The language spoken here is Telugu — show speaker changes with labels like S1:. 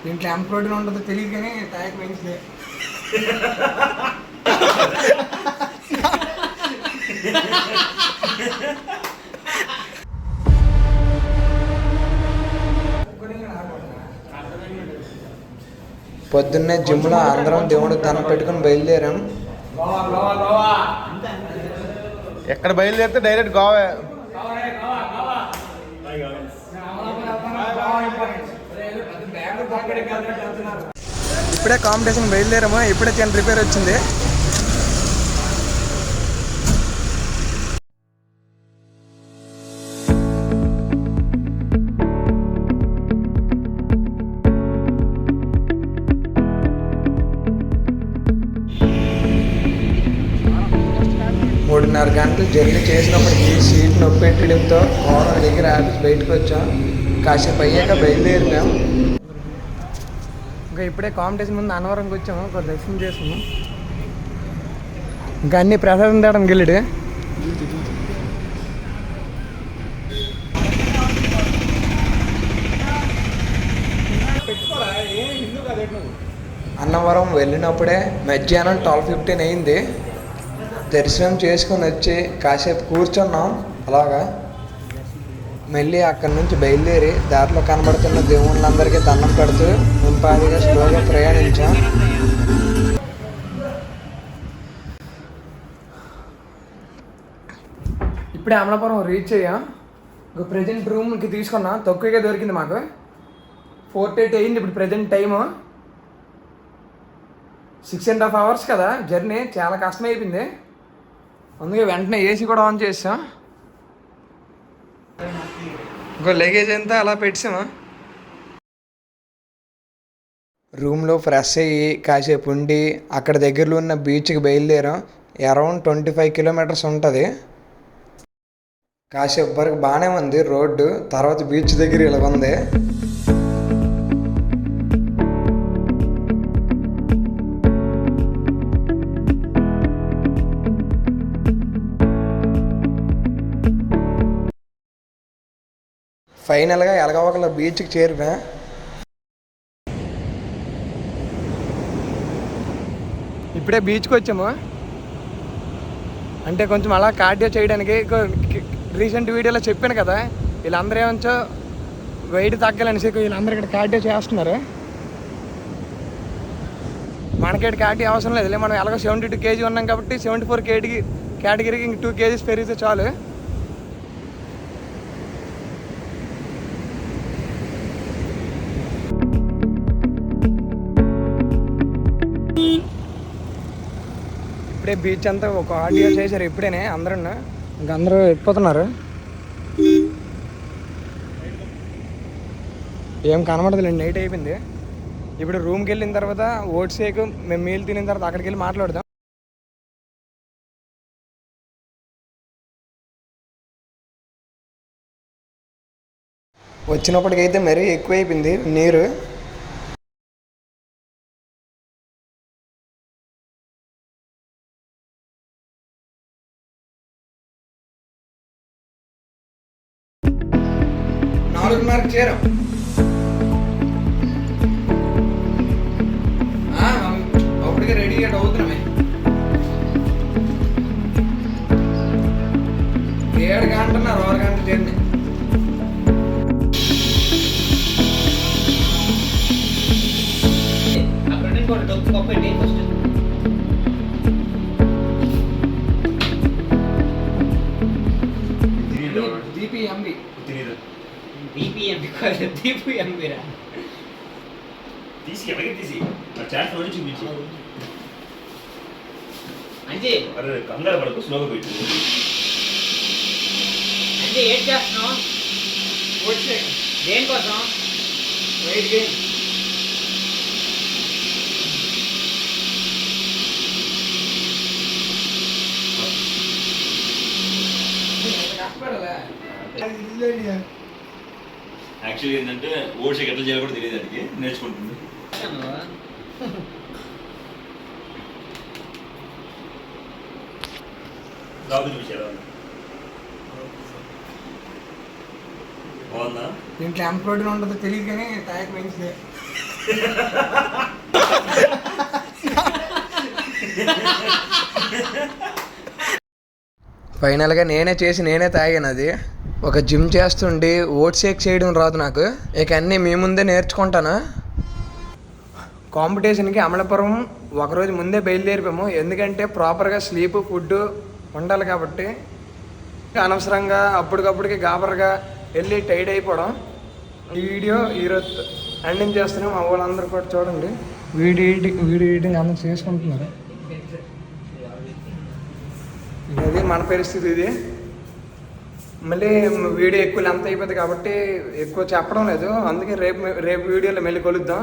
S1: దీంట్లో ఎంత ప్రోటీన్ ఉంటుందో తెలియదు కానీ టైక్ మంచిదే.
S2: పొద్దున్నే జిమ్లో అందరం దేవుడు దండం పెట్టుకుని బయలుదేరాం.
S3: ఎక్కడ బయలుదేరితే డైరెక్ట్ గోవా.
S1: ఇప్పుడే కాంపిటీషన్ బయలుదేరాము. ఇప్పుడే చిన్న రిపేర్ వచ్చింది.
S2: మూడున్నర గంటలు జర్నీ చేసినప్పటికీ సీట్ నొప్పి పెట్టడంతో కోరం దగ్గర ఆఫీస్ బయటకు వచ్చాం. కాసేపు అయ్యాక బయలుదేరినాం.
S1: ఇంకా ఇప్పుడే కాంపిటీషన్ ముందు అన్నవరంకి వచ్చాము. ఒక దర్శనం చేసాము. ఇంకా అన్ని ప్రసాదం తేడానికి వెళ్ళాడు.
S2: అన్నవరం వెళ్ళినప్పుడే మధ్యాహ్నం 12:15 అయింది. దర్శనం చేసుకొని వచ్చి కాసేపు కూర్చున్నాం. అలాగా మళ్ళీ అక్కడి నుంచి బయలుదేరి దారిలో కనబడుతున్న దేవుళ్ళందరికీ దండం పెడుతూ నింపాదిగా స్లోగా ప్రయాణించాం.
S1: ఇప్పుడే అమలాపురం రీచ్ అయ్యాం. ఇంకా ప్రజెంట్ రూమ్కి తీసుకున్నా. తక్కువగా దొరికింది మాకు. 4:30 అయింది ఇప్పుడు ప్రజెంట్ టైము. 6.5 hours కదా జర్నీ. చాలా కష్టమైపోయింది. అందుకే వెంటనే ఏసీ కూడా ఆన్ చేసాం. ఇంకో లగేజ్ అంతా అలా పెట్టామా.
S2: రూమ్లో ఫ్రెష్ అయ్యి కాసేపు ఉండి అక్కడ దగ్గరలో ఉన్న బీచ్కి బయలుదేరాం. అరౌండ్ 25 kilometers ఉంటుంది. కాసేపు వరకు బాగానే ఉంది రోడ్డు. తర్వాత బీచ్ దగ్గర ఇలా ఉంది. ఫైనల్గా ఎలగవకల బీచ్కి చేరువా.
S1: ఇప్పుడే బీచ్కి వచ్చాము. అంటే కొంచెం అలా కార్డియో చేయడానికి. రీసెంట్ వీడియోలో చెప్పాను కదా, వీళ్ళందరూ ఏమంచో వెయిట్ తగ్గాలనేసి వీళ్ళందరూ ఇక్కడ కార్డియో చేస్తున్నారు. మనకేటి కార్డియో అవసరం లేదు. మనం ఎలాగో 72 kg ఉన్నాం కాబట్టి 74 kg కేటగిరీకి ఇంక 2 kgs పెరిగితే చాలు. ఇప్పుడే బీచ్ అంతా ఒక ఆడియో చేశారు. ఇప్పుడేనే అందరూ ఇంక అందరూ వెళ్ళిపోతున్నారు. ఏం కనబడదులేండి, నైట్ అయిపోయింది. ఇప్పుడు రూమ్కి వెళ్ళిన తర్వాత ఓట్స్ షేక్ మేము మీల్ తినిన తర్వాత అక్కడికి వెళ్ళి మాట్లాడదాం.
S2: వచ్చినప్పటికైతే మరీ ఎక్కువైపోయింది నీరు.
S1: నాలుగున్నరకు చేరాం. అప్పటికే రెడీగా అవుతున్నామే. 7 గంటన్నారు, 6 గంటల జర్నీ.
S4: కంగారు పడకు, స్లోగా పెట్టు.
S5: అంటే ఏం చేస్తున్నావు? దేనికోసం?
S1: Weight gain.
S4: యాక్చువల్లీ ఏంటంటే ఓట్ షేక్ ఎట్లా చేయాలో కూడా తెలియదు. దానికి నేర్చుకుంటుంది.
S1: దీంట్లో ఎంత ప్రోటీన్ ఉంటుందో తెలియదు కానీ టైక్ మంచిదే.
S2: ఫైనల్గా నేనే చేసి నేనే తాగాను అది. ఒక జిమ్ చేస్తుండి ఓట్స్ షేక్ చేయడం రాదు నాకు, ఇక అన్నీ మీ ముందే నేర్చుకుంటాను.
S1: కాంపిటీషన్కి అమలాపురం ఒకరోజు ముందే బయలుదేరిపోయాము, ఎందుకంటే ప్రాపర్గా స్లీప్ ఫుడ్ ఉండాలి కాబట్టి. అనవసరంగా అప్పటికప్పటికి గాబరగా వెళ్ళి టైడ్ అయిపోవడం. ఈ వీడియో ఈరోజు ఎండింగ్ చేస్తున్నాం. మా వాళ్ళందరూ కూడా చూడండి, వీడియో ఎడిటింగ్ అందరూ చేసుకుంటున్నారు. ఇది మన పరిస్థితి. ఇది మళ్ళీ వీడియో ఎక్కువ లెంత్ అయిపోతుంది కాబట్టి ఎక్కువ చెప్పడం లేదు, అందుకే రేపు వీడియోలో మళ్ళీ కలుద్దాం.